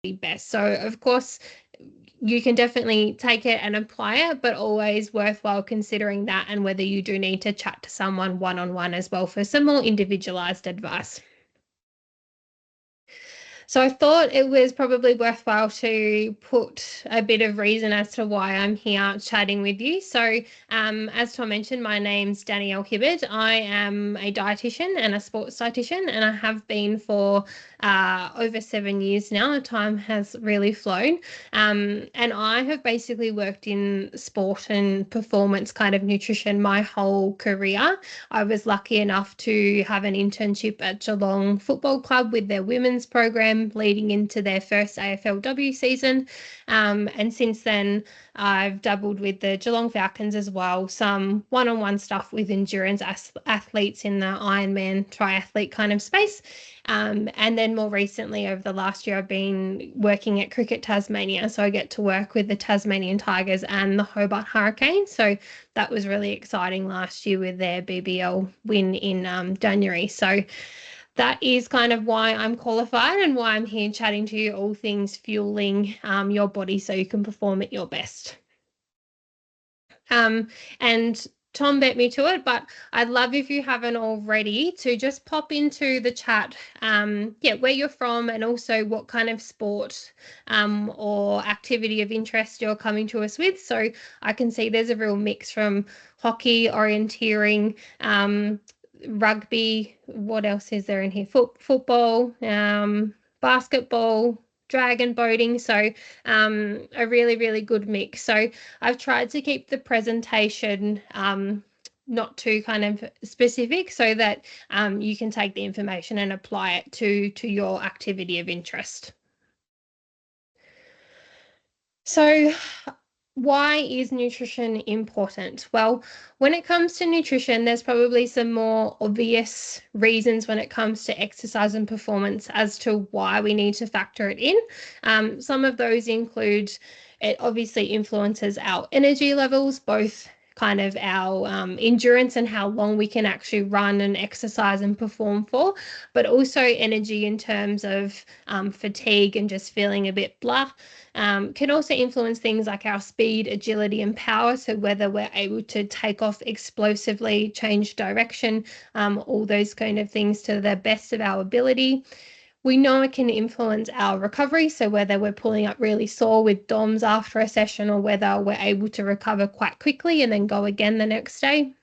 best. So of course you can definitely take it and apply it, but always worthwhile considering that and whether you do need to chat to someone one-on-one as well for some more individualized advice. So I thought it was probably worthwhile to put a bit of reason as to why I'm here chatting with you. So as Tom mentioned, my name's Danielle Hibbard. I am a dietitian and a sports dietitian, and I have been for over 7 years now. The time has really flown. And I have basically worked in sport and performance kind of nutrition my whole career. I was lucky enough to have an internship at Geelong Football Club with their women's program leading into their first AFLW season. And since then, I've dabbled with the Geelong Falcons as well, some one-on-one stuff with endurance athletes in the Ironman triathlete kind of space. And then more recently, over the last year, I've been working at Cricket Tasmania. So I get to work with the Tasmanian Tigers and the Hobart Hurricanes. So that was really exciting last year with their BBL win in January. So that is kind of why I'm qualified and why I'm here chatting to you all things fueling your body so you can perform at your best. And Tom bet me to it, but I'd love if you haven't already to just pop into the chat, where you're from and also what kind of sport or activity of interest you're coming to us with. So I can see there's a real mix from hockey, orienteering, rugby. What else is there in here? Football, basketball, dragon boating. So a really, really good mix. So I've tried to keep the presentation not too kind of specific so that you can take the information and apply it to your activity of interest. So why is nutrition important? Well, when it comes to nutrition, there's probably some more obvious reasons when it comes to exercise and performance as to why we need to factor it in. Some of those include it obviously influences our energy levels, both kind of our endurance and how long we can actually run and exercise and perform for, but also energy in terms of fatigue and just feeling a bit blah. Can also influence things like our speed, agility, and power. So whether we're able to take off explosively, change direction, all those kind of things to the best of our ability. We know it can influence our recovery. So whether we're pulling up really sore with DOMS after a session or whether we're able to recover quite quickly and then go again the next day.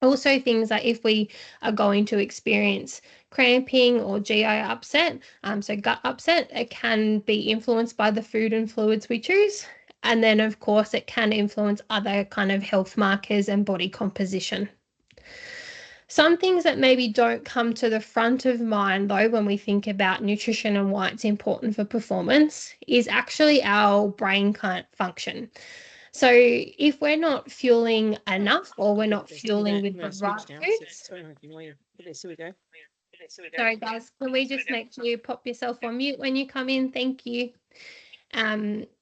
Also things like if we are going to experience cramping or GI upset, so gut upset, it can be influenced by the food and fluids we choose. And then, of course, it can influence other kind of health markers and body composition. Some things that maybe don't come to the front of mind, though, when we think about nutrition and why it's important for performance is actually our brain function. So if we're not fueling enough or we're not fueling with the right foods. Sorry, guys, can we just make sure you pop yourself on mute when you come in? Thank you.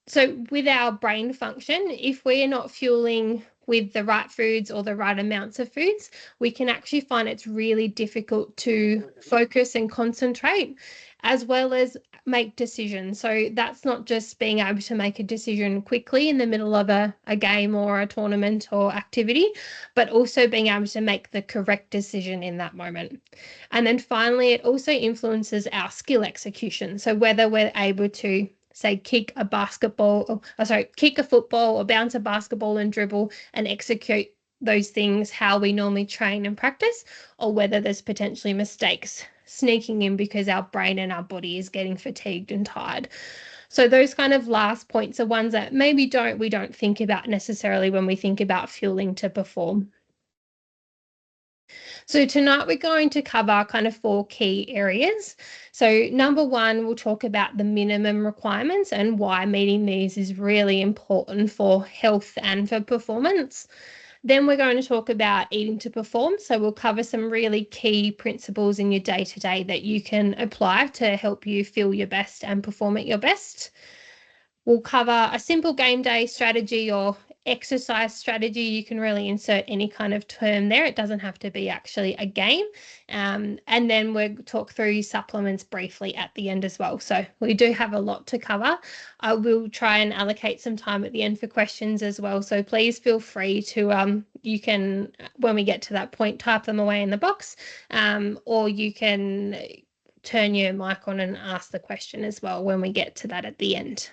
So with our brain function, if we're not fueling with the right foods or the right amounts of foods, we can actually find it's really difficult to focus and concentrate as well as make decisions. So that's not just being able to make a decision quickly in the middle of a game or a tournament or activity, but also being able to make the correct decision in that moment. And then finally, it also influences our skill execution. So whether we're able to say kick a football or bounce a basketball and dribble and execute those things how we normally train and practice, or whether there's potentially mistakes sneaking in because our brain and our body is getting fatigued and tired. So those kind of last points are ones that maybe we don't think about necessarily when we think about fueling to perform. So tonight we're going to cover kind of 4 key areas. So number 1, we'll talk about the minimum requirements and why meeting these is really important for health and for performance. Then we're going to talk about eating to perform. So we'll cover some really key principles in your day-to-day that you can apply to help you feel your best and perform at your best. We'll cover a simple game day strategy or exercise strategy, you can really insert any kind of term there. It doesn't have to be actually a game. And then we'll talk through supplements briefly at the end as well. So we do have a lot to cover. I will try and allocate some time at the end for questions as well. So please feel free to, you can, when we get to that point, type them away in the box, or you can turn your mic on and ask the question as well when we get to that at the end.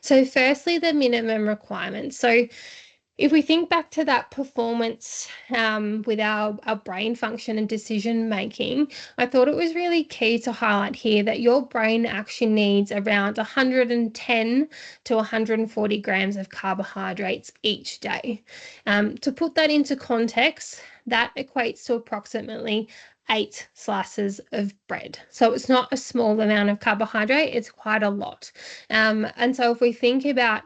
So firstly, the minimum requirements. So if we think back to that performance with our brain function and decision making, I thought it was really key to highlight here that your brain actually needs around 110 to 140 grams of carbohydrates each day. To put that into context, that equates to approximately 8 slices of bread. So it's not a small amount of carbohydrate, it's quite a lot. And so if we think about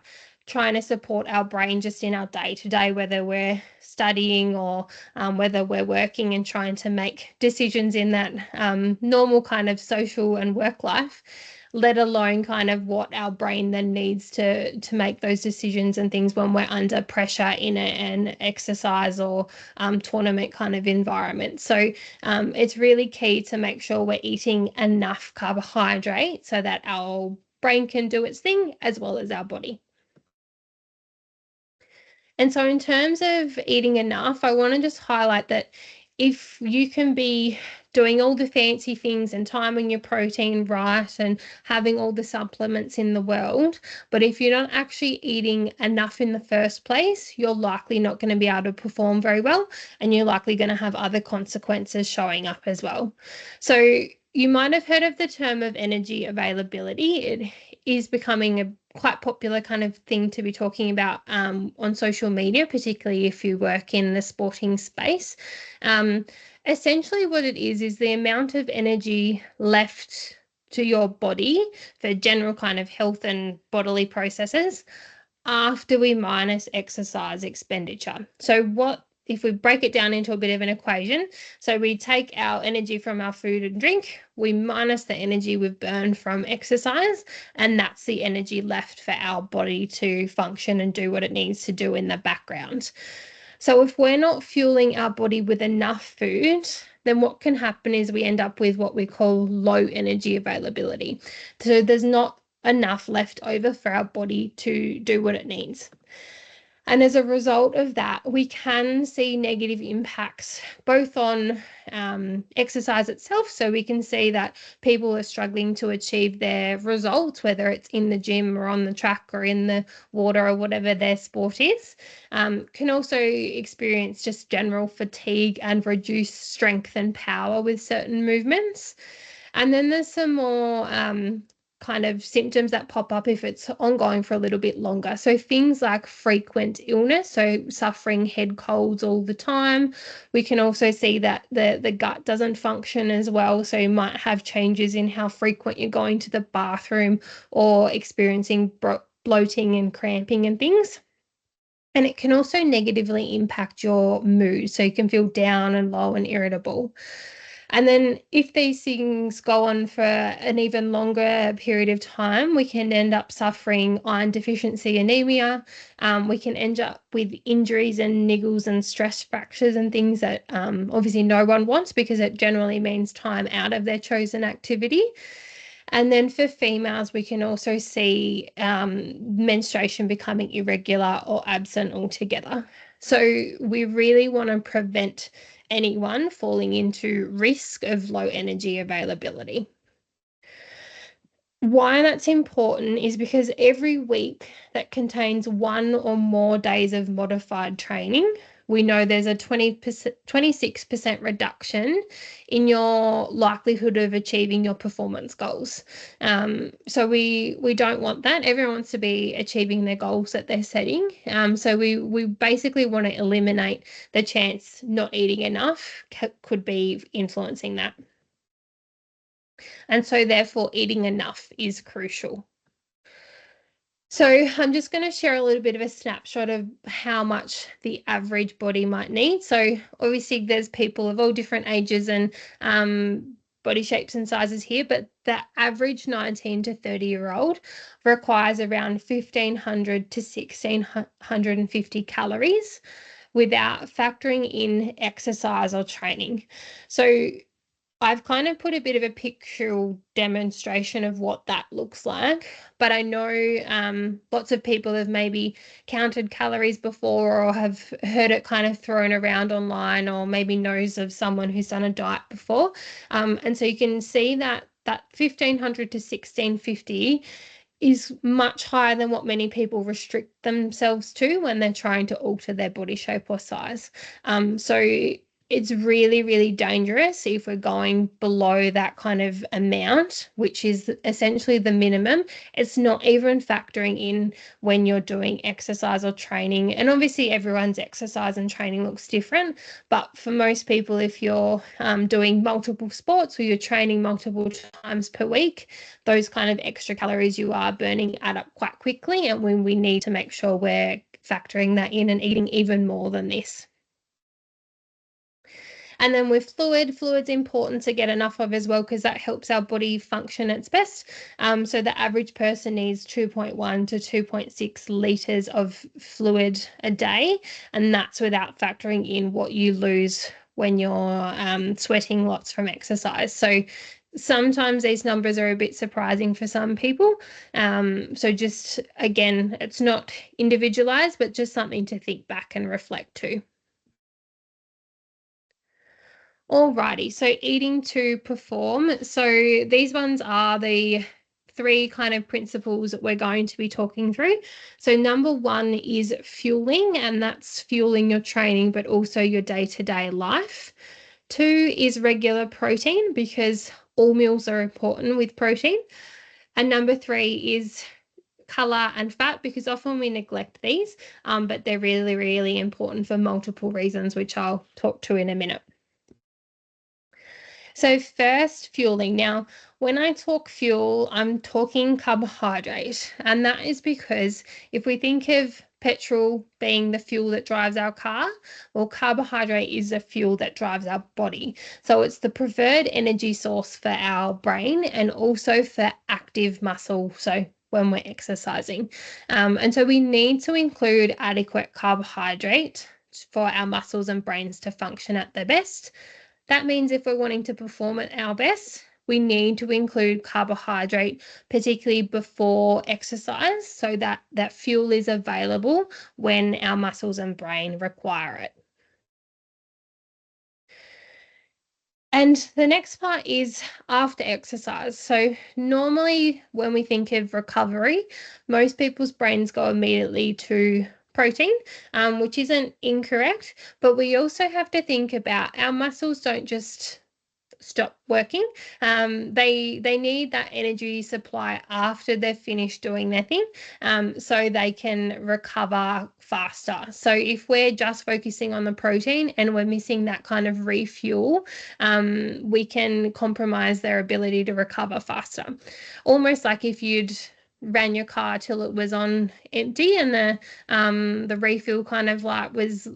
trying to support our brain just in our day-to-day, whether we're studying or whether we're working and trying to make decisions in that normal kind of social and work life, let alone kind of what our brain then needs to make those decisions and things when we're under pressure in an exercise or tournament kind of environment. So it's really key to make sure we're eating enough carbohydrate so that our brain can do its thing as well as our body. And so in terms of eating enough, I want to just highlight that if you can be doing all the fancy things and timing your protein right and having all the supplements in the world, but if you're not actually eating enough in the first place, you're likely not going to be able to perform very well, and you're likely going to have other consequences showing up as well. So you might have heard of the term of energy availability. It is becoming a quite popular kind of thing to be talking about on social media, particularly if you work in the sporting space. Essentially what it is the amount of energy left to your body for general kind of health and bodily processes after we minus exercise expenditure. So what if we break it down into a bit of an equation? So we take our energy from our food and drink, we minus the energy we've burned from exercise, and that's the energy left for our body to function and do what it needs to do in the background. So if we're not fueling our body with enough food, then what can happen is we end up with what we call low energy availability. So there's not enough left over for our body to do what it needs. And as a result of that, we can see negative impacts both on exercise itself. So we can see that people are struggling to achieve their results, whether it's in the gym or on the track or in the water or whatever their sport is. Can also experience just general fatigue and reduced strength and power with certain movements. And then there's some more kind of symptoms that pop up if it's ongoing for a little bit longer. So things like frequent illness, so suffering head colds all the time. We can also see that the gut doesn't function as well. So you might have changes in how frequent you're going to the bathroom or experiencing bloating and cramping and things. And it can also negatively impact your mood. So you can feel down and low and irritable. And then if these things go on for an even longer period of time, we can end up suffering iron deficiency anemia. We can end up with injuries and niggles and stress fractures and things that obviously no one wants, because it generally means time out of their chosen activity. And then for females, we can also see menstruation becoming irregular or absent altogether. So we really want to prevent anyone falling into risk of low energy availability. Why that's important is because every week that contains one or more days of modified training, we know there's a 26% reduction in your likelihood of achieving your performance goals. So we don't want that. Everyone wants to be achieving their goals that they're setting. So we basically want to eliminate the chance not eating enough could be influencing that. And so therefore eating enough is crucial. So I'm just going to share a little bit of a snapshot of how much the average body might need. So obviously there's people of all different ages and body shapes and sizes here, but the average 19 to 30-year-old requires around 1,500 to 1,650 calories without factoring in exercise or training. So I've kind of put a bit of a pictorial demonstration of what that looks like, but I know lots of people have maybe counted calories before or have heard it kind of thrown around online, or maybe knows of someone who's done a diet before. And so you can see that 1,500 to 1,650 is much higher than what many people restrict themselves to when they're trying to alter their body shape or size. So it's really, really dangerous if we're going below that kind of amount, which is essentially the minimum. It's not even factoring in when you're doing exercise or training. And obviously everyone's exercise and training looks different, but for most people, if you're doing multiple sports or you're training multiple times per week, those kind of extra calories you are burning add up quite quickly. And when we need to make sure we're factoring that in and eating even more than this. And then with fluid's important to get enough of as well, because that helps our body function its best. So the average person needs 2.1 to 2.6 litres of fluid a day, and that's without factoring in what you lose when you're sweating lots from exercise. So sometimes these numbers are a bit surprising for some people. So just, again, it's not individualized, but just something to think back and reflect to. Alrighty, so eating to perform. So these ones are the three kind of principles that we're going to be talking through. So number one is fueling, and that's fueling your training, but also your day-to-day life. Two is regular protein, because all meals are important with protein. And number three is color and fat, because often we neglect these, but they're really, really important for multiple reasons, which I'll talk to in a minute. So first, fueling. Now, when I talk fuel, I'm talking carbohydrate, and that is because if we think of petrol being the fuel that drives our car, well, carbohydrate is the fuel that drives our body. So it's the preferred energy source for our brain and also for active muscle, so when we're exercising. And so we need to include adequate carbohydrate for our muscles and brains to function at their best. That means if we're wanting to perform at our best, we need to include carbohydrate, particularly before exercise, so that that fuel is available when our muscles and brain require it. And the next part is after exercise. So normally when we think of recovery, most people's brains go immediately to protein, which isn't incorrect, but we also have to think about our muscles don't just stop working. They need that energy supply after they've finished doing their thing, so they can recover faster. So if we're just focusing on the protein and we're missing that kind of refuel, we can compromise their ability to recover faster. Almost like if you'd ran your car till it was on empty and the refuel kind of light was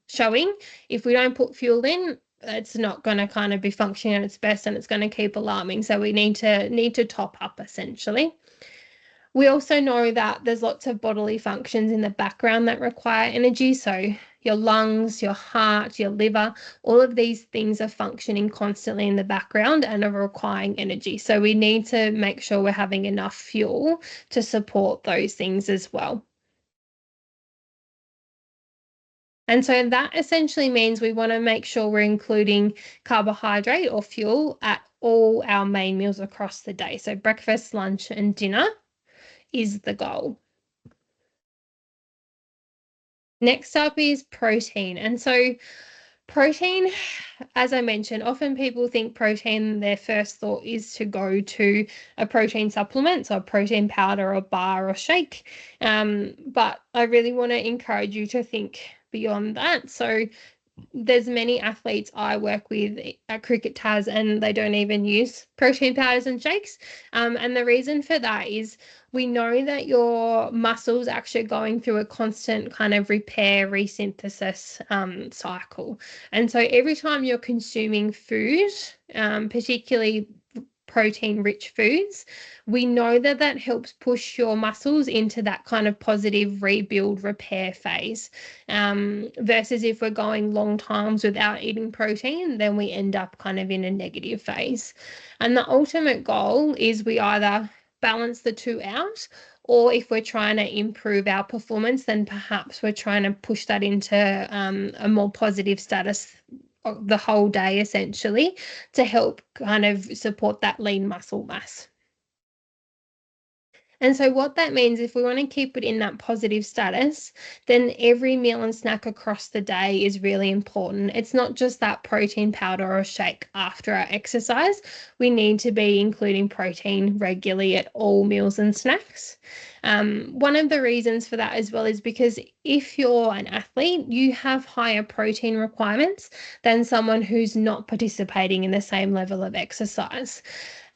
showing. If we don't put fuel in, it's not going to kind of be functioning at its best, and it's going to keep alarming. So we need to top up essentially. We also know that there's lots of bodily functions in the background that require energy. So your lungs, your heart, your liver, all of these things are functioning constantly in the background and are requiring energy. So we need to make sure we're having enough fuel to support those things as well. And so that essentially means we want to make sure we're including carbohydrate or fuel at all our main meals across the day. So breakfast, lunch, and dinner is the goal. Next up is protein. And so protein, as I mentioned, often people think protein, their first thought is to go to a protein supplement, so a protein powder or bar or shake. But I really want to encourage you to think beyond that. So there's many athletes I work with at Cricket Tas, and they don't even use protein powders and shakes. And the reason for that is we know that your muscles actually going through a constant kind of repair, resynthesis cycle. And so every time you're consuming food, particularly protein-rich foods, we know that that helps push your muscles into that kind of positive rebuild repair phase. Versus if we're going long times without eating protein, then we end up kind of in a negative phase. And the ultimate goal is we either balance the two out, or if we're trying to improve our performance, then perhaps we're trying to push that into a more positive status the whole day, essentially, to help kind of support that lean muscle mass. And so what that means, if we want to keep it in that positive status, then every meal and snack across the day is really important. It's not just that protein powder or shake after our exercise. We need to be including protein regularly at all meals and snacks. One of the reasons for that as well is because if you're an athlete, you have higher protein requirements than someone who's not participating in the same level of exercise.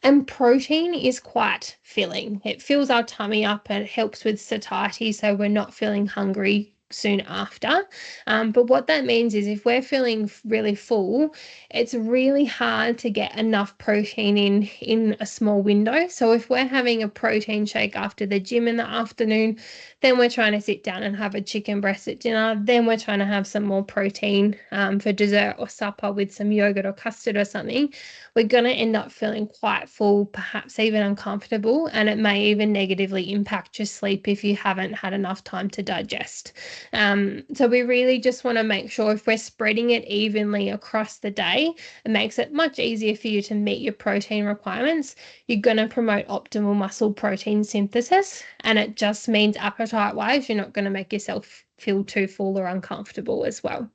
And protein is quite filling. It fills our tummy up and it helps with satiety, so we're not feeling hungry soon after. But what that means is if we're feeling really full, it's really hard to get enough protein in a small window. So if we're having a protein shake after the gym in the afternoon, then we're trying to sit down and have a chicken breast at dinner. Then we're trying to have some more protein for dessert or supper with some yogurt or custard or something. We're going to end up feeling quite full, perhaps even uncomfortable, and it may even negatively impact your sleep if you haven't had enough time to digest. So we really just want to make sure if we're spreading it evenly across the day, it makes it much easier for you to meet your protein requirements. You're going to promote optimal muscle protein synthesis, and it just means appetite-wise, you're not going to make yourself feel too full or uncomfortable as well.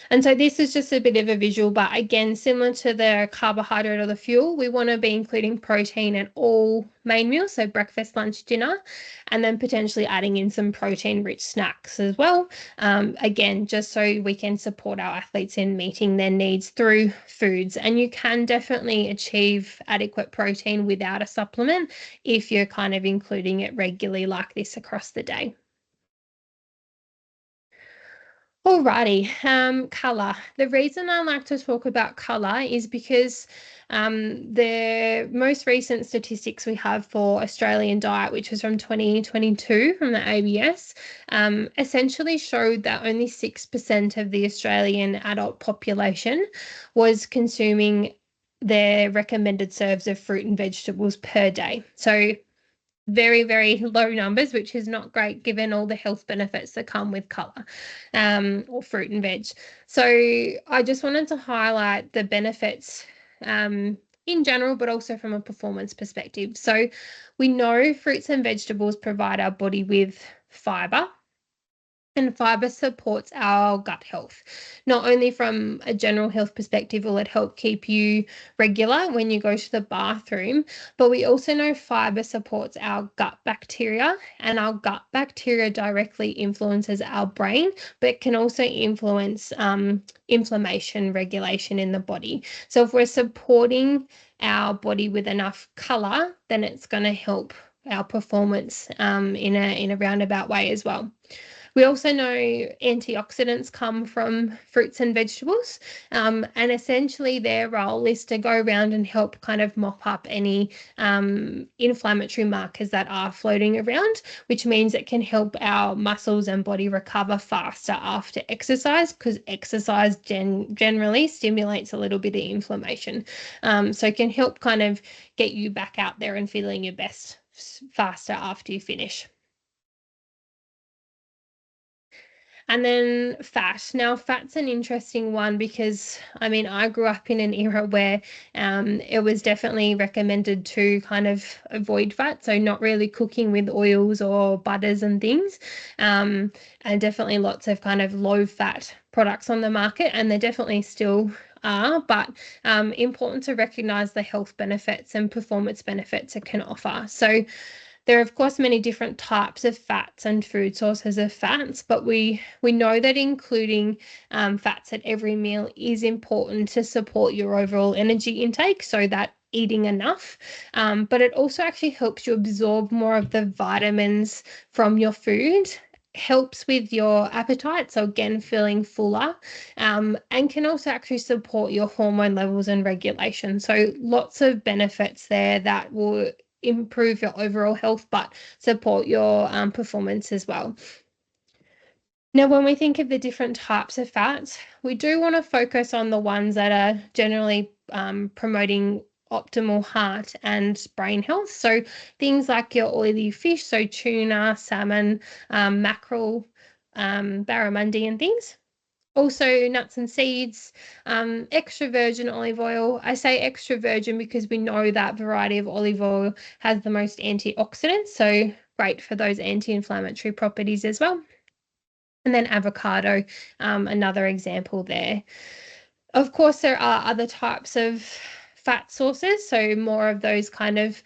And so this is just a bit of a visual, but again, similar to the carbohydrate or the fuel, we want to be including protein at all main meals, so breakfast, lunch, dinner, and then potentially adding in some protein-rich snacks as well. Again, just so we can support our athletes in meeting their needs through foods. And you can definitely achieve adequate protein without a supplement if you're kind of including it regularly like this across the day. Alrighty, colour. The reason I like to talk about colour is because the most recent statistics we have for Australian diet, which was from 2022 from the ABS, essentially showed that only 6% of the Australian adult population was consuming their recommended serves of fruit and vegetables per day. So very, very low numbers, which is not great given all the health benefits that come with colour or fruit and veg. So I just wanted to highlight the benefits in general, but also from a performance perspective. So we know fruits and vegetables provide our body with fibre. And fiber supports our gut health. Not only from a general health perspective will it help keep you regular when you go to the bathroom, but we also know fiber supports our gut bacteria, and our gut bacteria directly influences our brain, but can also influence inflammation regulation in the body. So if we're supporting our body with enough color, then it's going to help our performance in a roundabout way as well. We also know antioxidants come from fruits and vegetables, and essentially their role is to go around and help kind of mop up any inflammatory markers that are floating around, which means it can help our muscles and body recover faster after exercise, because exercise generally stimulates a little bit of inflammation. So it can help kind of get you back out there and feeling your best faster after you finish. And then fat. Now, fat's an interesting one because, I mean, I grew up in an era where it was definitely recommended to kind of avoid fat, so not really cooking with oils or butters and things, and definitely lots of kind of low-fat products on the market, and there definitely still are, but important to recognise the health benefits and performance benefits it can offer. So There are, of course, many different types of fats and food sources of fats, but we know that including fats at every meal is important to support your overall energy intake, so that eating enough, but it also actually helps you absorb more of the vitamins from your food, helps with your appetite, so again feeling fuller, and can also actually support your hormone levels and regulation. So lots of benefits there that will improve your overall health but support your performance as well. Now, when we think of the different types of fats, we do want to focus on the ones that are generally promoting optimal heart and brain health. So things like your oily fish, so tuna, salmon, mackerel, barramundi and things. Also nuts and seeds, extra virgin olive oil. I say extra virgin because we know that variety of olive oil has the most antioxidants, so great for those anti-inflammatory properties as well. And then avocado, another example there. Of course, there are other types of fat sources, so more of those kind of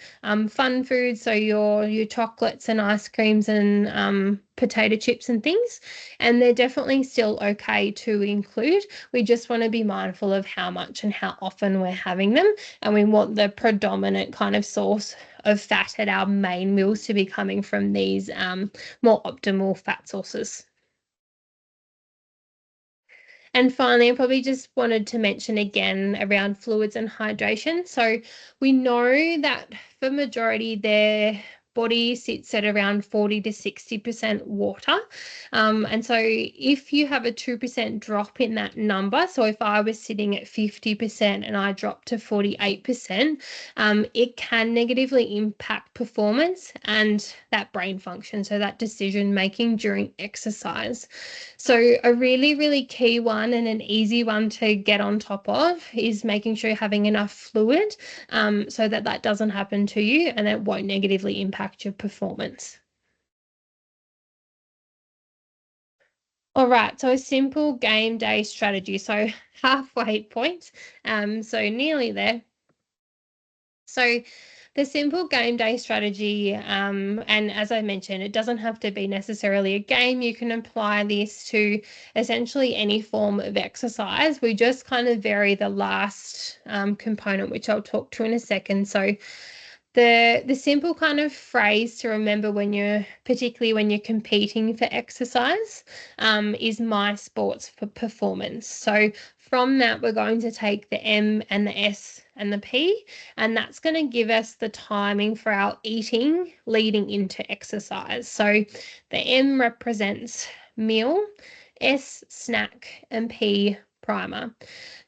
fun foods, so your chocolates and ice creams and potato chips and things, and they're definitely still okay to include. We just want to be mindful of how much and how often we're having them, and we want the predominant kind of source of fat at our main meals to be coming from these more optimal fat sources. And finally, I probably just wanted to mention again around fluids and hydration. So we know that for majority their body sits at around 40 to 60% water. And so if you have a 2% drop in that number, so if I was sitting at 50% and I dropped to 48%, it can negatively impact performance and that brain function, so that decision making during exercise. So a really, really key one and an easy one to get on top of is making sure you're having enough fluid, so that that doesn't happen to you and it won't negatively impact your performance. All right, so a simple game day strategy. So halfway point, so nearly there. So the simple game day strategy, and as I mentioned, it doesn't have to be necessarily a game. You can apply this to essentially any form of exercise. We just kind of vary the last component, which I'll talk to in a second. So the simple kind of phrase to remember when you're, particularly when you're competing for exercise, is my sports for performance. So from that, we're going to take the M and the S and the P, and that's going to give us the timing for our eating leading into exercise. So the M represents meal, S snack, and P primer.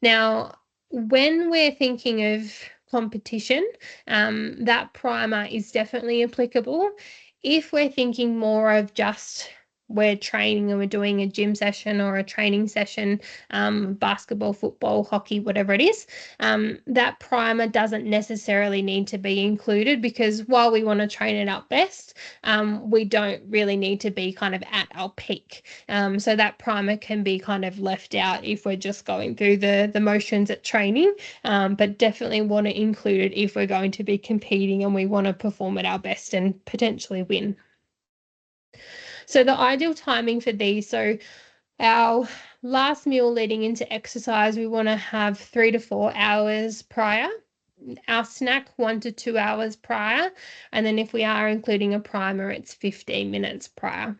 Now, when we're thinking of competition, that primer is definitely applicable. If we're thinking more of just we're training and we're doing a gym session or a training session, basketball, football, hockey, whatever it is, that primer doesn't necessarily need to be included, because while we want to train it up best, we don't really need to be kind of at our peak. So that primer can be kind of left out if we're just going through the motions at training, but definitely want to include it if we're going to be competing and we want to perform at our best and potentially win. So the ideal timing for these, so our last meal leading into exercise, we want to have 3 to 4 hours prior. Our snack 1 to 2 hours prior. And then if we are including a primer, it's 15 minutes prior.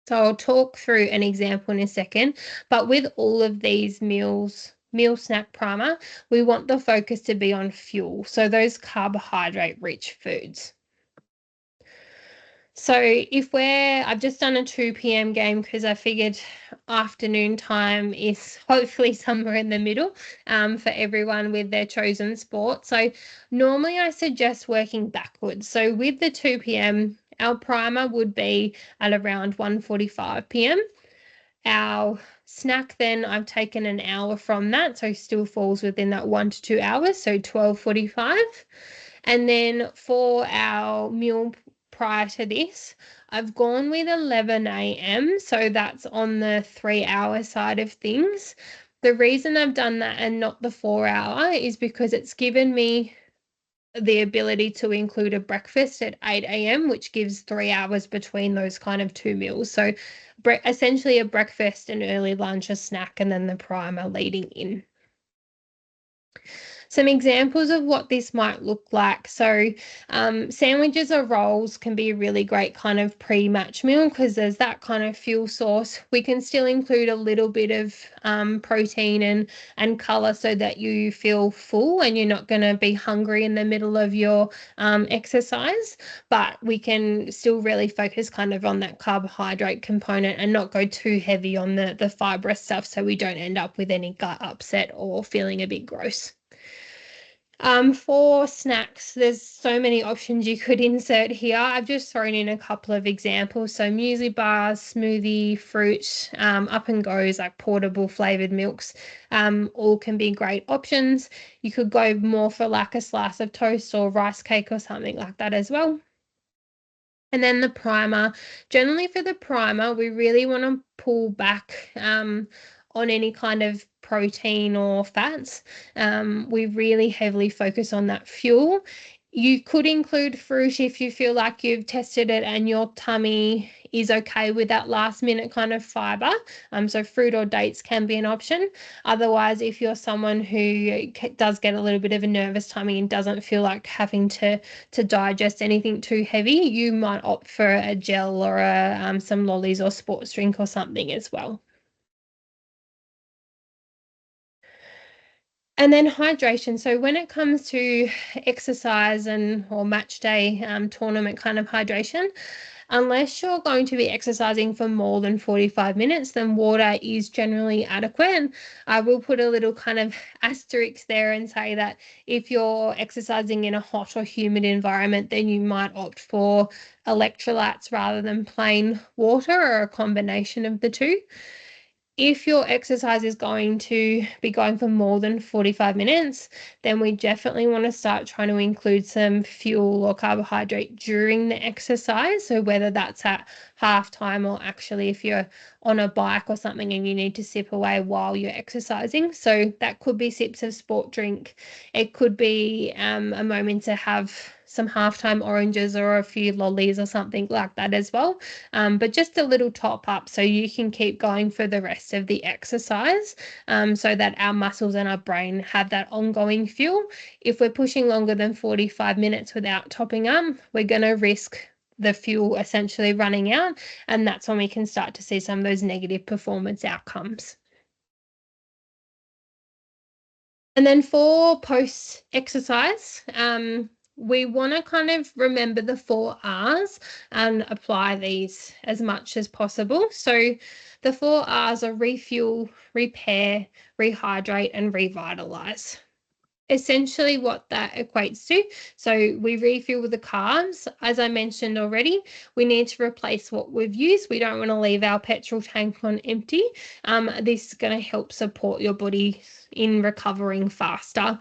So I'll talk through an example in a second, but with all of these meal snack primer, we want the focus to be on fuel, so those carbohydrate rich foods. So I've just done a 2 p.m. game because I figured afternoon time is hopefully somewhere in the middle for everyone with their chosen sport. So normally I suggest working backwards. So with the 2 p.m., our primer would be at around 1:45 p.m. Our snack, then I've taken an hour from that, so still falls within that 1 to 2 hours, so 12:45. And then for our meal prior to this, I've gone with 11 a.m., so that's on the 3-hour side of things. The reason I've done that and not the 4-hour is because it's given me the ability to include a breakfast at 8 a.m., which gives 3 hours between those kind of two meals. So essentially a breakfast, an early lunch, a snack, and then the primer leading in. Some examples of what this might look like. So sandwiches or rolls can be a really great kind of pre-match meal because there's that kind of fuel source. We can still include a little bit of protein and color so that you feel full and you're not going to be hungry in the middle of your exercise, but we can still really focus kind of on that carbohydrate component and not go too heavy on the fibrous stuff so we don't end up with any gut upset or feeling a bit gross. For snacks, there's so many options you could insert here. I've just thrown in a couple of examples. So muesli bars, smoothie, fruit, up and goes like portable flavored milks, all can be great options. You could go more for like a slice of toast or rice cake or something like that as well. And then the primer. Generally for the primer, we really want to pull back on any kind of protein or fats. We really heavily focus on that fuel. You could include fruit if you feel like you've tested it and your tummy is okay with that last minute kind of fiber. So fruit or dates can be an option. Otherwise, if you're someone who does get a little bit of a nervous tummy and doesn't feel like having to digest anything too heavy, you might opt for a gel or some lollies or sports drink or something as well. And then hydration. So when it comes to exercise or match day tournament kind of hydration, unless you're going to be exercising for more than 45 minutes, then water is generally adequate. I will put a little kind of asterisk there and say that if you're exercising in a hot or humid environment, then you might opt for electrolytes rather than plain water or a combination of the two. If your exercise is going to be going for more than 45 minutes, then we definitely want to start trying to include some fuel or carbohydrate during the exercise. So whether that's at halftime or actually if you're on a bike or something and you need to sip away while you're exercising. So that could be sips of sport drink. It could be a moment to have some halftime oranges or a few lollies or something like that as well. But just a little top up so you can keep going for the rest of the exercise so that our muscles and our brain have that ongoing fuel. If we're pushing longer than 45 minutes without topping up, we're going to risk the fuel essentially running out, and that's when we can start to see some of those negative performance outcomes. And then for post-exercise, we want to kind of remember the 4 R's and apply these as much as possible. So the 4 R's are refuel, repair, rehydrate, and revitalize. Essentially what that equates to. So we refuel with the carbs. As I mentioned already, we need to replace what we've used. We don't want to leave our petrol tank on empty. This is going to help support your body in recovering faster.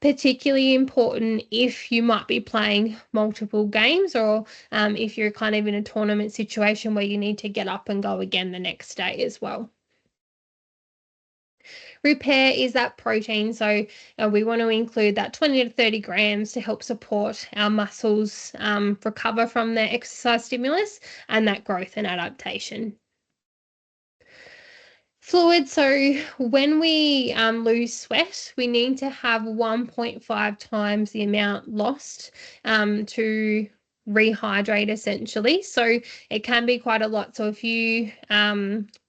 Particularly important if you might be playing multiple games or if you're kind of in a tournament situation where you need to get up and go again the next day as well. Repair is that protein, so we want to include that 20 to 30 grams to help support our muscles recover from their exercise stimulus and that growth and adaptation. Fluid, so when we lose sweat, we need to have 1.5 times the amount lost to rehydrate essentially. So it can be quite a lot. So if you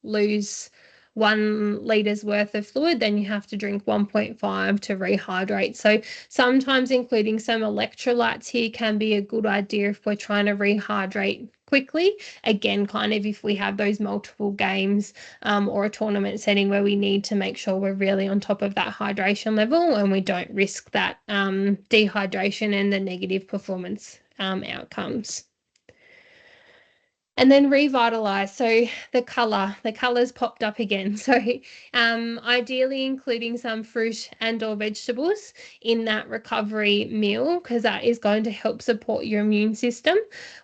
lose 1 litres worth of fluid, then you have to drink 1.5 to rehydrate. So sometimes including some electrolytes here can be a good idea if we're trying to rehydrate quickly. Again, kind of if we have those multiple games or a tournament setting where we need to make sure we're really on top of that hydration level and we don't risk that dehydration and the negative performance outcomes. And then revitalize. So the colors popped up again. So ideally including some fruit and or vegetables in that recovery meal, because that is going to help support your immune system.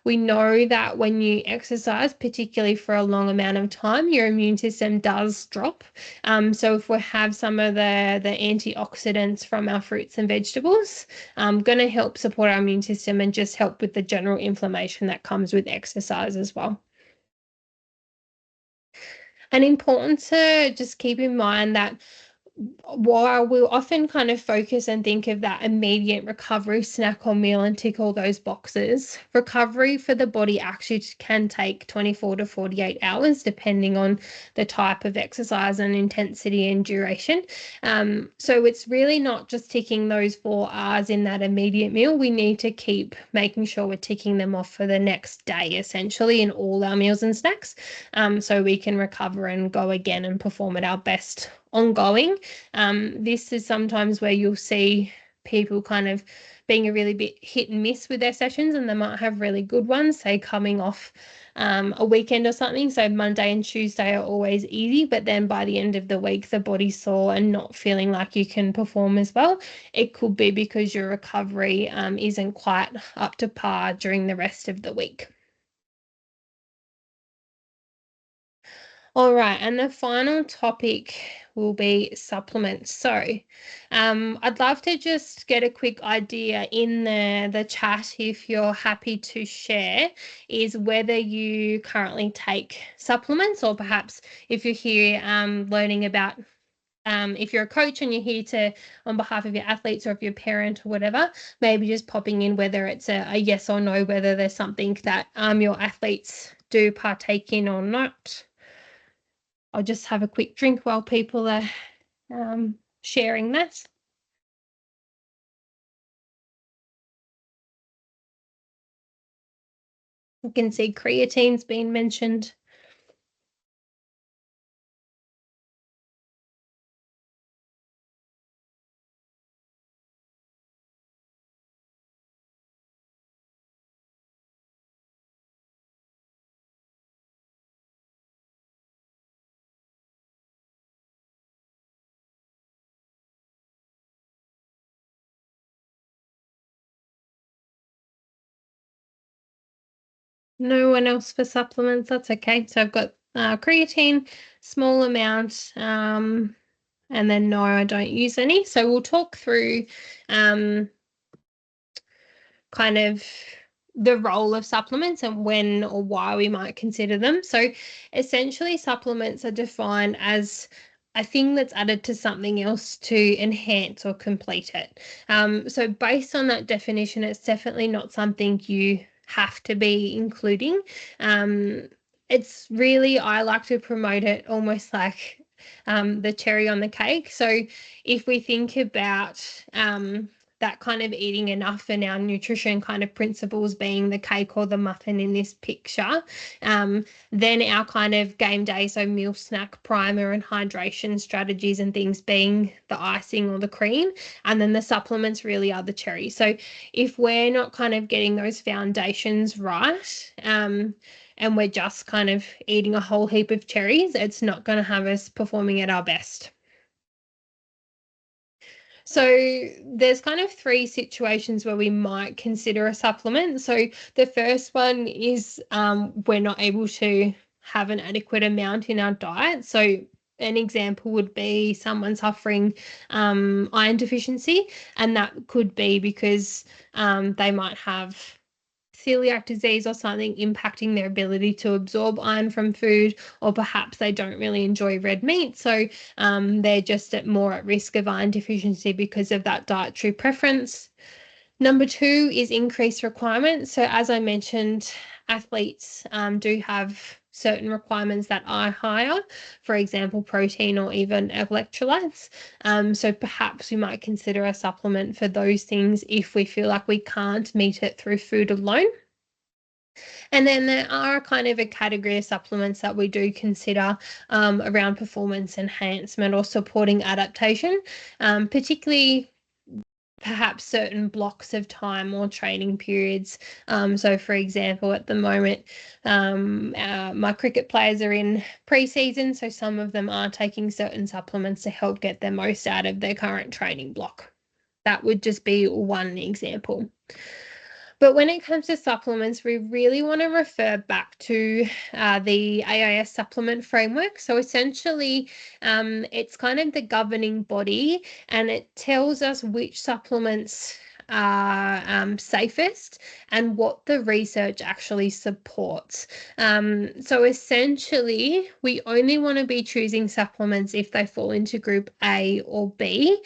We know that when you exercise, particularly for a long amount of time, your immune system does drop. So if we have some of the antioxidants from our fruits and vegetables, going to help support our immune system and just help with the general inflammation that comes with exercise as well. And important to just keep in mind that while we'll often kind of focus and think of that immediate recovery snack or meal and tick all those boxes, recovery for the body actually can take 24 to 48 hours, depending on the type of exercise and intensity and duration. So it's really not just ticking those 4 hours in that immediate meal. We need to keep making sure we're ticking them off for the next day, essentially, in all our meals and snacks, so we can recover and go again and perform at our best ongoing. This is sometimes where you'll see people kind of being a really bit hit and miss with their sessions, and they might have really good ones, say coming off a weekend or something. So Monday and Tuesday are always easy, but then by the end of the week, the body's sore and not feeling like you can perform as well. It could be because your recovery isn't quite up to par during the rest of the week. All right, and the final topic will be supplements. So, I'd love to just get a quick idea in the chat, if you're happy to share, is whether you currently take supplements, or perhaps if you're here learning about, if you're a coach and you're here to on behalf of your athletes, or if you're a parent or whatever, maybe just popping in whether it's a yes or no, whether there's something that your athletes do partake in or not. I'll just have a quick drink while people are sharing that. You can see creatine's been mentioned. No one else for supplements, that's okay. So I've got creatine, small amount, and then no, I don't use any. So we'll talk through kind of the role of supplements and when or why we might consider them. So essentially, supplements are defined as a thing that's added to something else to enhance or complete it. So based on that definition, it's definitely not something you have to be including. It's really, I like to promote it almost like the cherry on the cake. So if we think about that kind of eating enough and our nutrition kind of principles being the cake or the muffin in this picture, then our kind of game day, so meal, snack, primer and hydration strategies and things being the icing or the cream, and then the supplements really are the cherry. So if we're not kind of getting those foundations right, and we're just kind of eating a whole heap of cherries, it's not going to have us performing at our best. So there's kind of 3 situations where we might consider a supplement. So the first one is we're not able to have an adequate amount in our diet. So an example would be someone suffering iron deficiency, and that could be because they might have celiac disease or something impacting their ability to absorb iron from food, or perhaps they don't really enjoy red meat, so they're just more at risk of iron deficiency because of that dietary preference. Number 2 is increased requirements. So as I mentioned, athletes do have certain requirements that are higher, for example, protein or even electrolytes. So perhaps we might consider a supplement for those things if we feel like we can't meet it through food alone. And then there are kind of a category of supplements that we do consider around performance enhancement or supporting adaptation, particularly perhaps certain blocks of time or training periods. So, for example, at the moment, my cricket players are in pre-season, so some of them are taking certain supplements to help get the most out of their current training block. That would just be one example. But when it comes to supplements, we really want to refer back to the AIS supplement framework. So essentially, it's kind of the governing body, and it tells us which supplements are safest and what the research actually supports. So essentially, we only want to be choosing supplements if they fall into group A or B.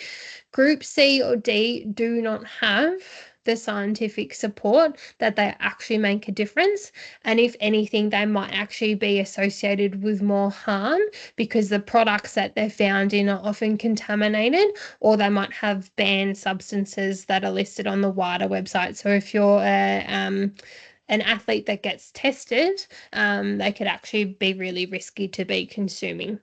Group C or D do not have the scientific support that they actually make a difference. And if anything, they might actually be associated with more harm because the products that they're found in are often contaminated, or they might have banned substances that are listed on the WADA website. So if you're an athlete that gets tested, they could actually be really risky to be consuming.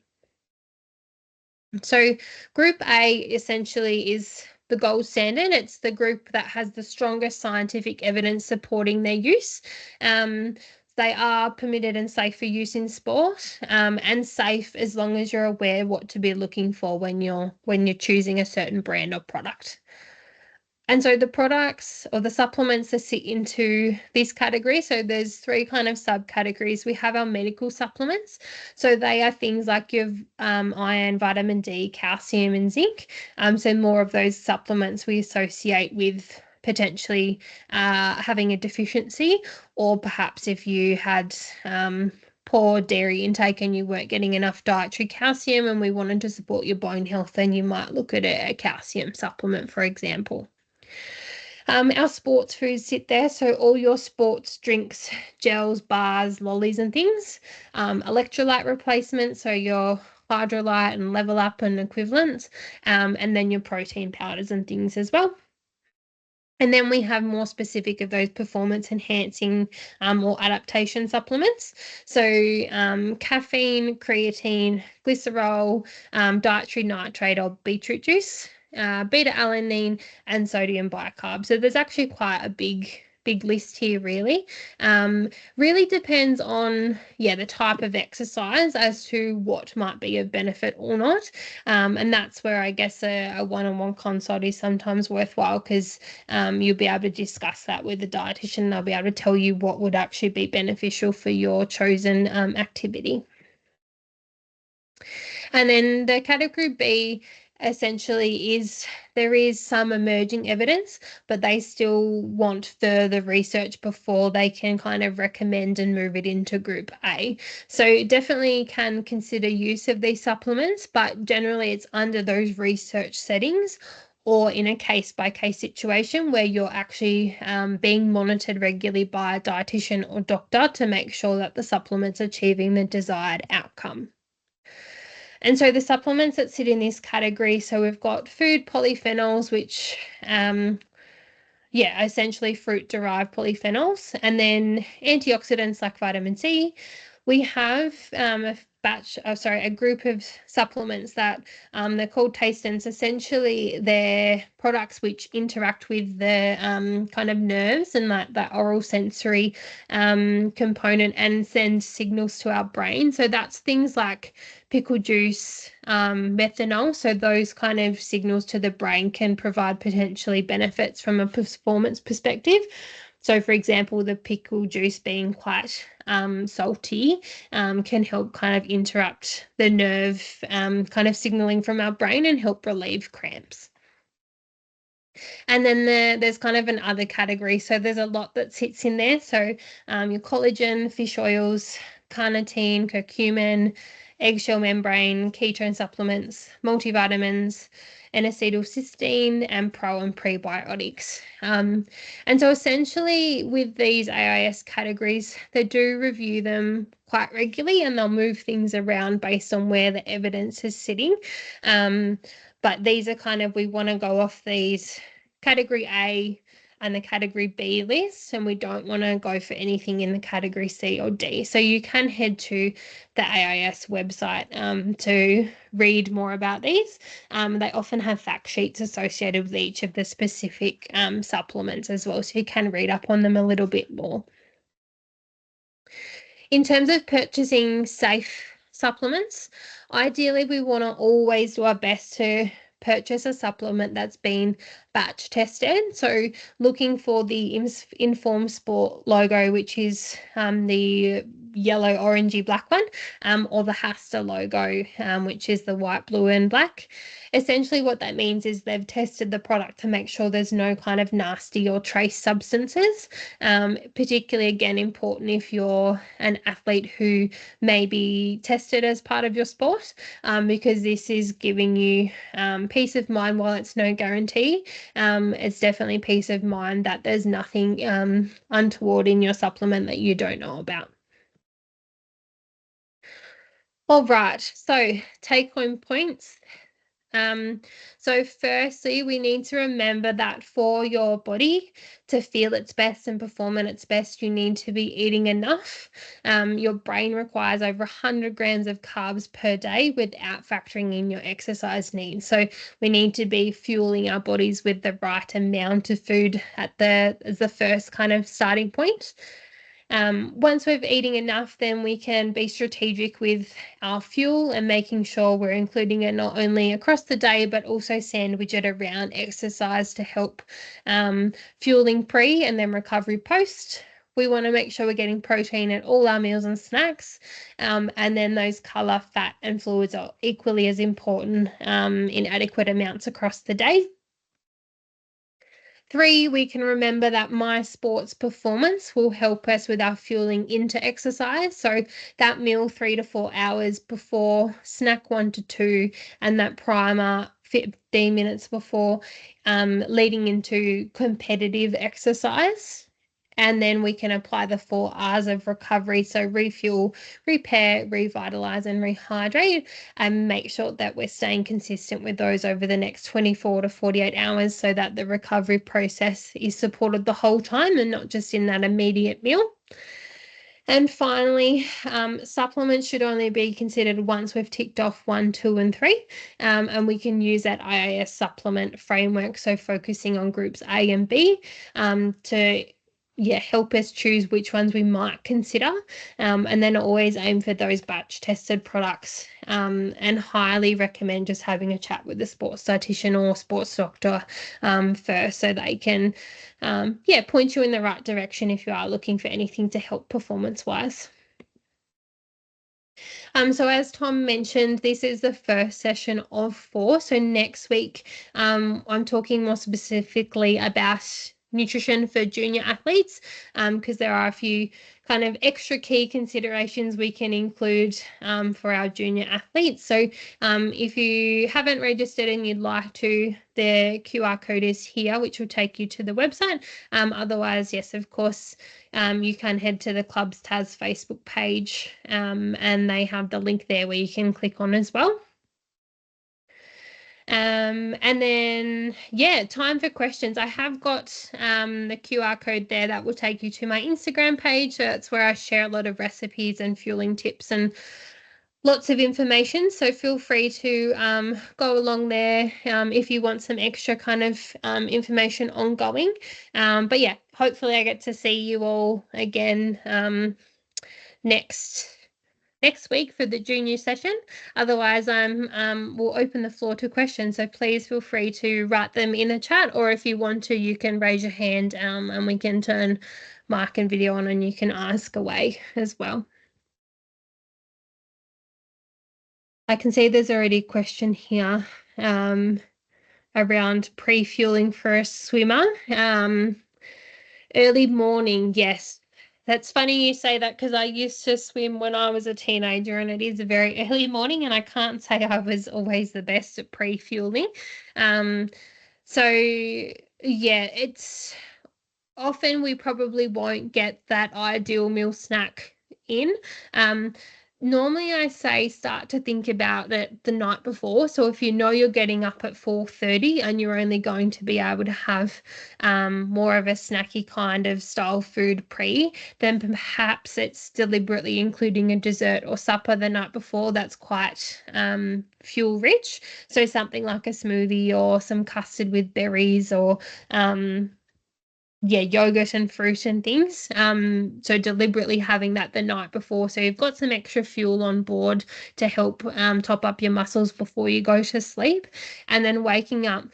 So group A essentially is the gold standard. It's the group that has the strongest scientific evidence supporting their use. They are permitted and safe for use in sport, and safe as long as you're aware what to be looking for when you're choosing a certain brand or product. And so the products or the supplements that sit into this category, so there's three kind of subcategories. We have our medical supplements. So they are things like your iron, vitamin D, calcium, and zinc. So more of those supplements we associate with potentially having a deficiency, or perhaps if you had poor dairy intake and you weren't getting enough dietary calcium and we wanted to support your bone health, then you might look at a calcium supplement, for example. Our sports foods sit there, so all your sports drinks, gels, bars, lollies and things. Electrolyte replacements, so your Hydrolyte and Level Up and equivalents, and then your protein powders and things as well. And then we have more specific of those performance enhancing or adaptation supplements. So caffeine, creatine, glycerol, dietary nitrate or beetroot juice, beta-alanine, and sodium bicarb. So there's actually quite a big list here, really. Really depends on the type of exercise as to what might be of benefit or not, and that's where I guess a one-on-one consult is sometimes worthwhile, because you'll be able to discuss that with the dietitian. They'll be able to tell you what would actually be beneficial for your chosen activity. And then the category B essentially is there is some emerging evidence, but they still want further research before they can kind of recommend and move it into group A. So definitely can consider use of these supplements, but generally it's under those research settings or in a case-by-case situation where you're actually being monitored regularly by a dietitian or doctor to make sure that the supplement's achieving the desired outcome. And so the supplements that sit in this category, so we've got food polyphenols, which, essentially fruit-derived polyphenols, and then antioxidants like vitamin C. We have a group of supplements that they're called Tastens. Essentially, they're products which interact with the kind of nerves and that oral sensory component and send signals to our brain. So that's things like pickle juice, methanol. So those kind of signals to the brain can provide potentially benefits from a performance perspective. So, for example, the pickle juice being quite salty can help kind of interrupt the nerve kind of signaling from our brain and help relieve cramps. And then there's kind of an other category. So there's a lot that sits in there. So your collagen, fish oils, carnitine, curcumin, eggshell membrane, ketone supplements, multivitamins, N-acetylcysteine, and pro and prebiotics. And so essentially with these AIS categories, they do review them quite regularly and they'll move things around based on where the evidence is sitting. But these are kind of, we want to go off these category A and the category B list, and we don't want to go for anything in the category C or D. So you can head to the AIS website to read more about these. They often have fact sheets associated with each of the specific supplements as well, so you can read up on them a little bit more. In terms of purchasing safe supplements, ideally we want to always do our best to purchase a supplement that's been batch tested. So looking for the Inform Sport logo, which is the yellow, orangey, black one, or the Hasta logo, which is the white, blue, and black. Essentially what that means is they've tested the product to make sure there's no kind of nasty or trace substances, particularly, again, important if you're an athlete who may be tested as part of your sport, because this is giving you peace of mind. While it's no guarantee, it's definitely peace of mind that there's nothing untoward in your supplement that you don't know about. All right, so take-home points. So firstly, we need to remember that for your body to feel its best and perform at its best, you need to be eating enough. Your brain requires over 100 grams of carbs per day without factoring in your exercise needs. So we need to be fueling our bodies with the right amount of food as the first kind of starting point. Once we're eating enough, then we can be strategic with our fuel and making sure we're including it not only across the day, but also sandwich it around exercise to help fueling pre and then recovery post. We want to make sure we're getting protein at all our meals and snacks. And then those colour, fat, and fluids are equally as important in adequate amounts across the day. 3, we can remember that My Sports Performance will help us with our fueling into exercise. So that meal 3 to 4 hours before, snack 1 to 2, and that primer 15 minutes before, leading into competitive exercise. And then we can apply the 4 R's of recovery. So refuel, repair, revitalize, and rehydrate, and make sure that we're staying consistent with those over the next 24 to 48 hours so that the recovery process is supported the whole time and not just in that immediate meal. And finally, supplements should only be considered once we've ticked off 1, 2, and 3, and we can use that IIS supplement framework, so focusing on groups A and B, to help us choose which ones we might consider, and then always aim for those batch tested products, and highly recommend just having a chat with the sports dietitian or sports doctor first, so they can point you in the right direction if you are looking for anything to help performance-wise. So as Tom mentioned, this is the first session of 4. So next week, I'm talking more specifically about nutrition for junior athletes, because there are a few kind of extra key considerations we can include for our junior athletes. So if you haven't registered and you'd like to, the QR code is here, which will take you to the website. Otherwise, yes, of course, you can head to the Clubs TAS Facebook page, and they have the link there where you can click on as well. And then, time for questions. I have got the QR code there that will take you to my Instagram page. So that's where I share a lot of recipes and fueling tips and lots of information. So feel free to go along there if you want some extra kind of information ongoing. But yeah, hopefully I get to see you all again next week for the junior session. Otherwise, we'll open the floor to questions. So please feel free to write them in the chat, or if you want to, you can raise your hand and we can turn mic and video on and you can ask away as well. I can see there's already a question here around pre-fueling for a swimmer. Early morning, yes. That's funny you say that, because I used to swim when I was a teenager, and it is a very early morning, and I can't say I was always the best at pre-fueling. So yeah, it's often we probably won't get that ideal meal snack in. normally I say start to think about it the night before. So if you know you're getting up at 4:30 and you're only going to be able to have more of a snacky kind of style food then perhaps it's deliberately including a dessert or supper the night before that's quite fuel rich. So something like a smoothie or some custard with berries or yogurt and fruit and things. So deliberately having that the night before, so you've got some extra fuel on board to help top up your muscles before you go to sleep. And then waking up,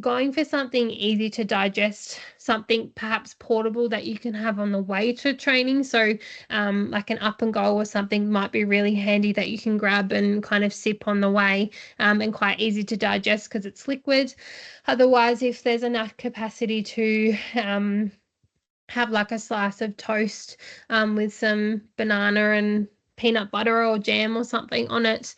going for something easy to digest, something perhaps portable that you can have on the way to training. So like an Up and Go or something might be really handy that you can grab and kind of sip on the way, and quite easy to digest because it's liquid. Otherwise, if there's enough capacity to have like a slice of toast with some banana and peanut butter or jam or something on it,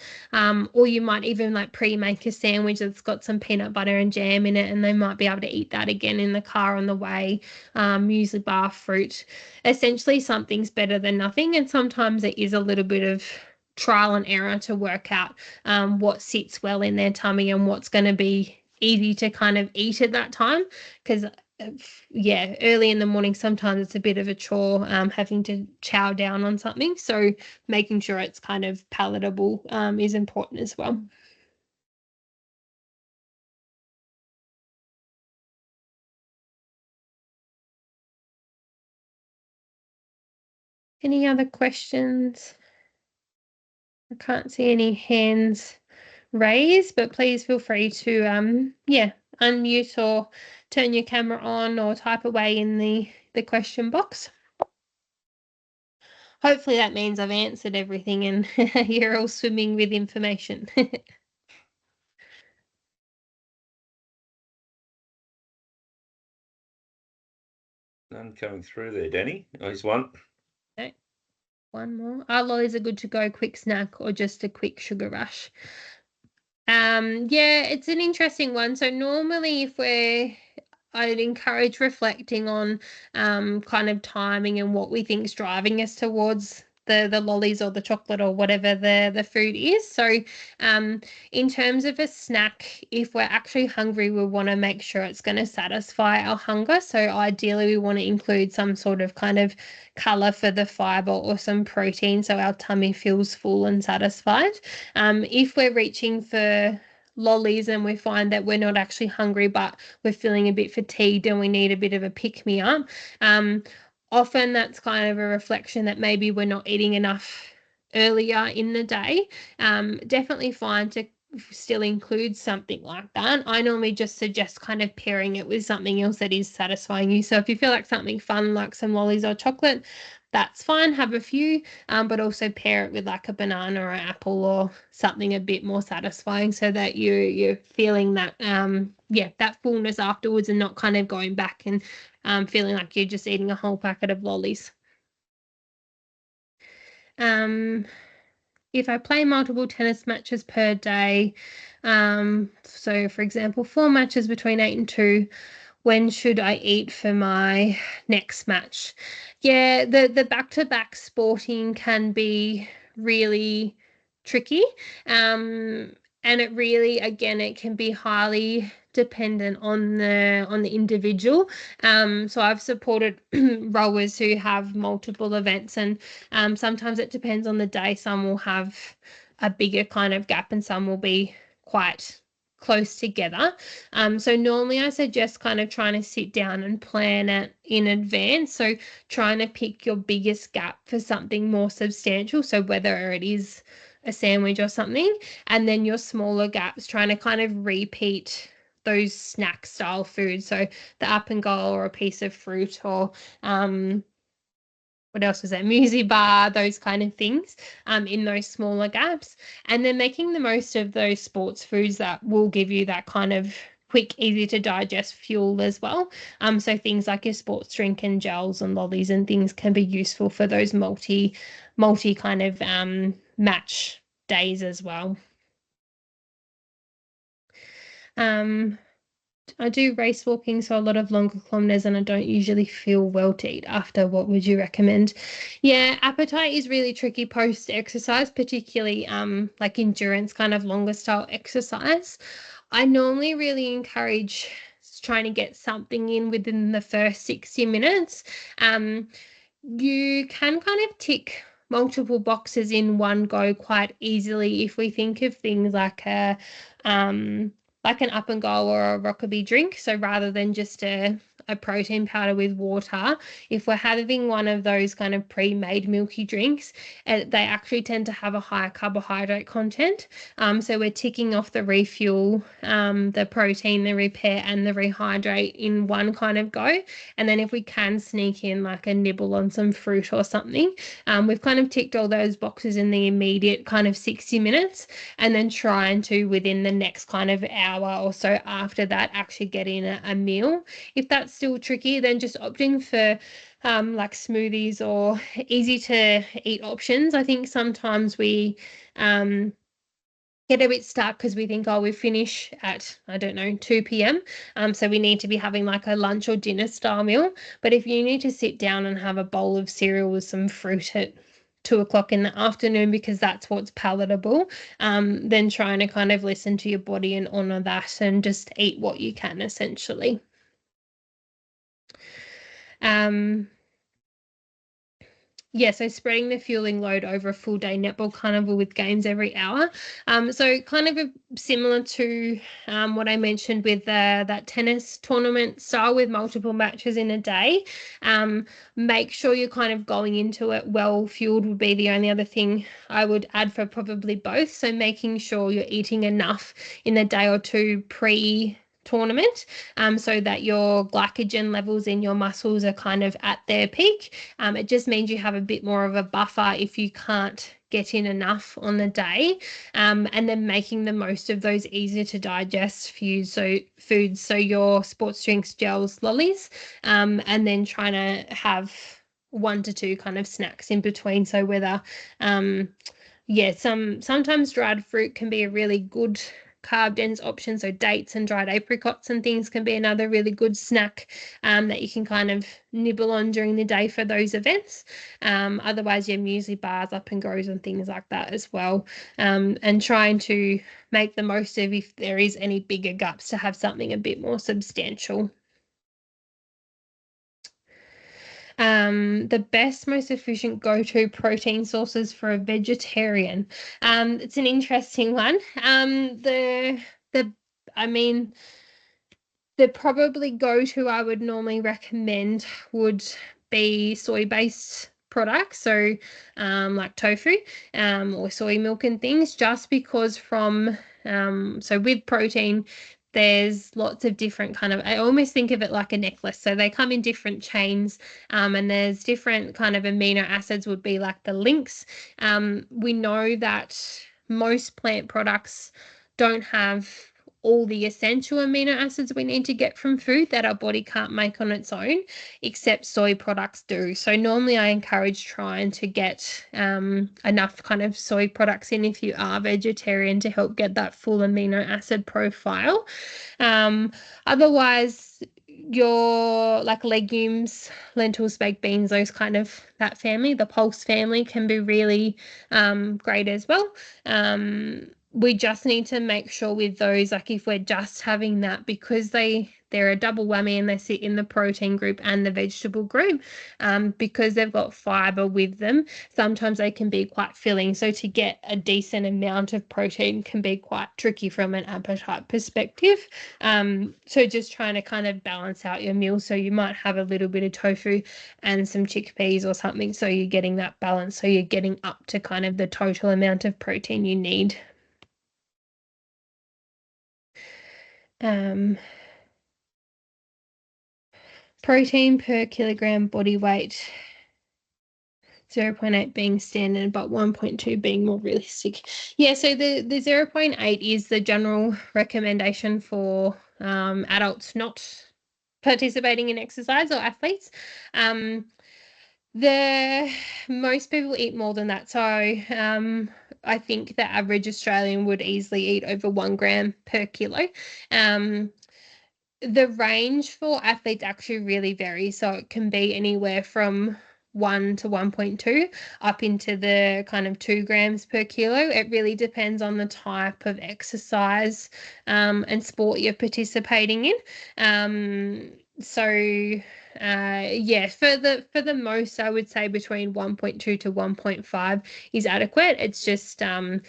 or you might even like pre-make a sandwich that's got some peanut butter and jam in it, and they might be able to eat that again in the car on the way. Muesli bar, fruit, essentially something's better than nothing, and sometimes it is a little bit of trial and error to work out what sits well in their tummy and what's going to be easy to kind of eat at that time, because early in the morning sometimes it's a bit of a chore having to chow down on something, so making sure it's kind of palatable is important as well. Any other questions? I can't see any hands raised, but please feel free to unmute or turn your camera on or type away in the question box. Hopefully that means I've answered everything and you're all swimming with information. None coming through there, Danny. Oh, here's one. Okay. One more. Our lollies are good to go, quick snack or just a quick sugar rush. Yeah, it's an interesting one. So normally I'd encourage reflecting on kind of timing and what we think is driving us towards the lollies or the chocolate or whatever the food is. So in terms of a snack, if we're actually hungry, we want to make sure it's going to satisfy our hunger. So ideally we want to include some sort of kind of color for the fiber or some protein so our tummy feels full and satisfied. If we're reaching for lollies and we find that we're not actually hungry but we're feeling a bit fatigued and we need a bit of a pick-me-up, often that's kind of a reflection that maybe we're not eating enough earlier in the day. Definitely fine to still include something like that. I normally just suggest kind of pairing it with something else that is satisfying you. So if you feel like something fun like some lollies or chocolate, that's fine, have a few, but also pair it with like a banana or an apple or something a bit more satisfying so that you're feeling that that fullness afterwards and not kind of going back and feeling like you're just eating a whole packet of lollies. If I play multiple tennis matches per day, so for example 4 matches between 8 and 2, when should I eat for my next match? Yeah, the back-to-back sporting can be really tricky. And it really, again, it can be highly dependent on the individual. So I've supported rowers who have multiple events, and sometimes it depends on the day. Some will have a bigger kind of gap and some will be quite close together. So normally I suggest kind of trying to sit down and plan it in advance. So trying to pick your biggest gap for something more substantial. So whether it is a sandwich or something, and then your smaller gaps, trying to kind of repeat those snack style foods. So the Up and Go or a piece of fruit or what else was that? Muesli bar, those kind of things, in those smaller gaps. And then making the most of those sports foods that will give you that kind of quick, easy to digest fuel as well. So things like your sports drink and gels and lollies and things can be useful for those multi kind of match days as well. I do race walking, so a lot of longer kilometers, and I don't usually feel well to eat after. What would you recommend? Yeah, appetite is really tricky post exercise, particularly like endurance kind of longer style exercise. I normally really encourage trying to get something in within the first 60 minutes. Um, you can kind of tick multiple boxes in one go quite easily if we think of things like an up and go or a Rockaby drink. So rather than just a protein powder with water, if we're having one of those kind of pre-made milky drinks, they actually tend to have a higher carbohydrate content. So we're ticking off the refuel, the protein, the repair, and the rehydrate in one kind of go. And then if we can sneak in like a nibble on some fruit or something, we've kind of ticked all those boxes in the immediate kind of 60 minutes, and then trying to within the next kind of hour or so after that actually get in a meal. If that's still tricky, then just opting for like smoothies or easy to eat options. I think sometimes we get a bit stuck because we think, oh, we finish at, I don't know, 2 p.m. So we need to be having like a lunch or dinner style meal. But if you need to sit down and have a bowl of cereal with some fruit at 2 o'clock in the afternoon because that's what's palatable, then trying to kind of listen to your body and honor that and just eat what you can essentially. Yeah, so spreading the fueling load over a full day netball carnival with games every hour. So kind of similar to what I mentioned with that tennis tournament style with multiple matches in a day. Make sure you're kind of going into it well fueled would be the only other thing I would add for probably both. So making sure you're eating enough in the day or two pre-tournament, so that your glycogen levels in your muscles are kind of at their peak. It just means you have a bit more of a buffer if you can't get in enough on the day, and then making the most of those easier to digest foods, so your sports drinks, gels, lollies, and then trying to have 1 to 2 kind of snacks in between. So whether sometimes dried fruit can be a really good carb dense option. So dates and dried apricots and things can be another really good snack that you can kind of nibble on during the day for those events. Otherwise, your muesli bars, up and goes, and things like that as well. And trying to make the most of, if there is any bigger gaps, to have something a bit more substantial. The best, most efficient go-to protein sources for a vegetarian. It's an interesting one. I mean, the probably go-to I would normally recommend would be soy-based products, so like tofu or soy milk and things, just because so with protein, there's lots of different kind of, I almost think of it like a necklace. So they come in different chains, and there's different kind of amino acids would be like the links. We know that most plant products don't have all the essential amino acids we need to get from food that our body can't make on its own, except soy products do. So normally I encourage trying to get enough kind of soy products in if you are vegetarian to help get that full amino acid profile. Otherwise, your like legumes, lentils, baked beans, those kind of that family, the pulse family, can be really great as well. We just need to make sure with those, like if we're just having that, because they're a double whammy and they sit in the protein group and the vegetable group, because they've got fiber with them, sometimes they can be quite filling. So to get a decent amount of protein can be quite tricky from an appetite perspective. So just trying to kind of balance out your meal. So you might have a little bit of tofu and some chickpeas or something, so you're getting that balance, so you're getting up to kind of the total amount of protein you need. Protein per kilogram body weight, 0.8 being standard, but 1.2 being more realistic. Yeah, so the 0.8 is the general recommendation for adults not participating in exercise or athletes. Most people eat more than that. So I think the average Australian would easily eat over 1 gram per kilo. the range for athletes actually really varies. So it can be anywhere from 1 to 1.2 up into the kind of 2 grams per kilo. It really depends on the type of exercise and sport you're participating in. Yeah, for the most, I would say between 1.2 to 1.5 is adequate. It's just some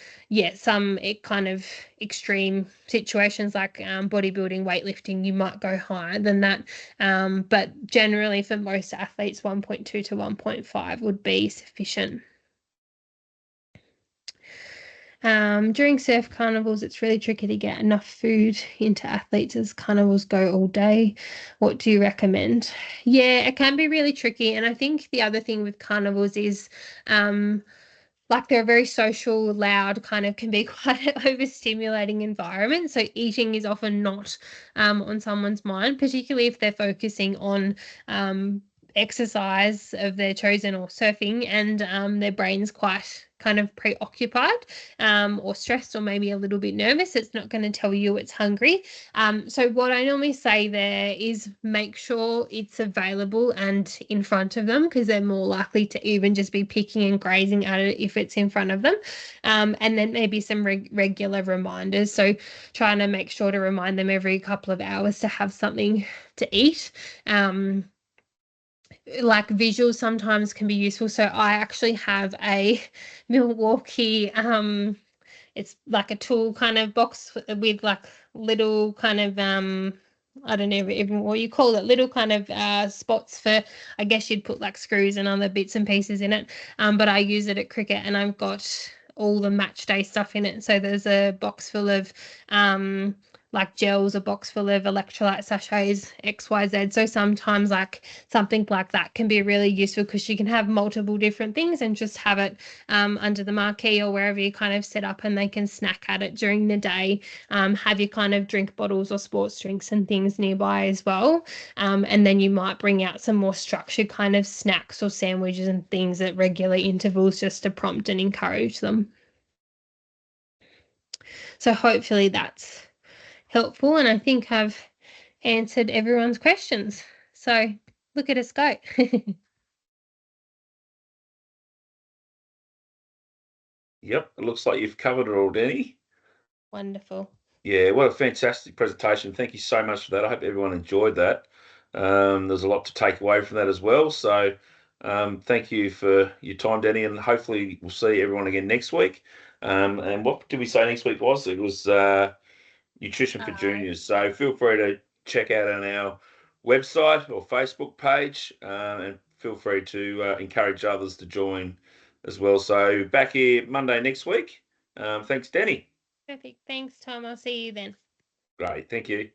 kind of extreme situations like bodybuilding, weightlifting, you might go higher than that. But generally for most athletes, 1.2 to 1.5 would be sufficient. During surf carnivals, it's really tricky to get enough food into athletes as carnivals go all day. What do you recommend? Yeah, it can be really tricky. And I think the other thing with carnivals is like they're a very social, loud, kind of can be quite an overstimulating environment. So eating is often not on someone's mind, particularly if they're focusing on exercise of their chosen or surfing, and their brain's quite kind of preoccupied or stressed or maybe a little bit nervous. It's not going to tell you it's hungry. So what I normally say there is make sure it's available and in front of them, because they're more likely to even just be picking and grazing at it if it's in front of them. And then maybe some regular reminders. So trying to make sure to remind them every couple of hours to have something to eat. Like visuals sometimes can be useful. So I actually have a Milwaukee, it's like a tool kind of box with like little kind of, I don't know even what you call it, little kind of spots for, I guess you'd put like screws and other bits and pieces in it. But I use it at cricket and I've got all the match day stuff in it. So there's a box full of like gels, a box full of electrolyte sachets, XYZ. So sometimes like something like that can be really useful because you can have multiple different things and just have it under the marquee or wherever you kind of set up, and they can snack at it during the day. Have your kind of drink bottles or sports drinks and things nearby as well. And then you might bring out some more structured kind of snacks or sandwiches and things at regular intervals just to prompt and encourage them. So hopefully that's helpful, and I think I've answered everyone's questions. So look at us go. Yep, it looks like you've covered it all, Danny. Wonderful. Yeah, what a fantastic presentation. Thank you so much for that. I hope everyone enjoyed that. There's a lot to take away from that as well. So thank you for your time, Danny, and hopefully we'll see everyone again next week. And what did we say next week was? It was Nutrition for Juniors. So feel free to check out on our website or Facebook page, and feel free to encourage others to join as well. So back here Monday next week. Thanks, Danny. Perfect. Thanks, Tom. I'll see you then. Great. Thank you.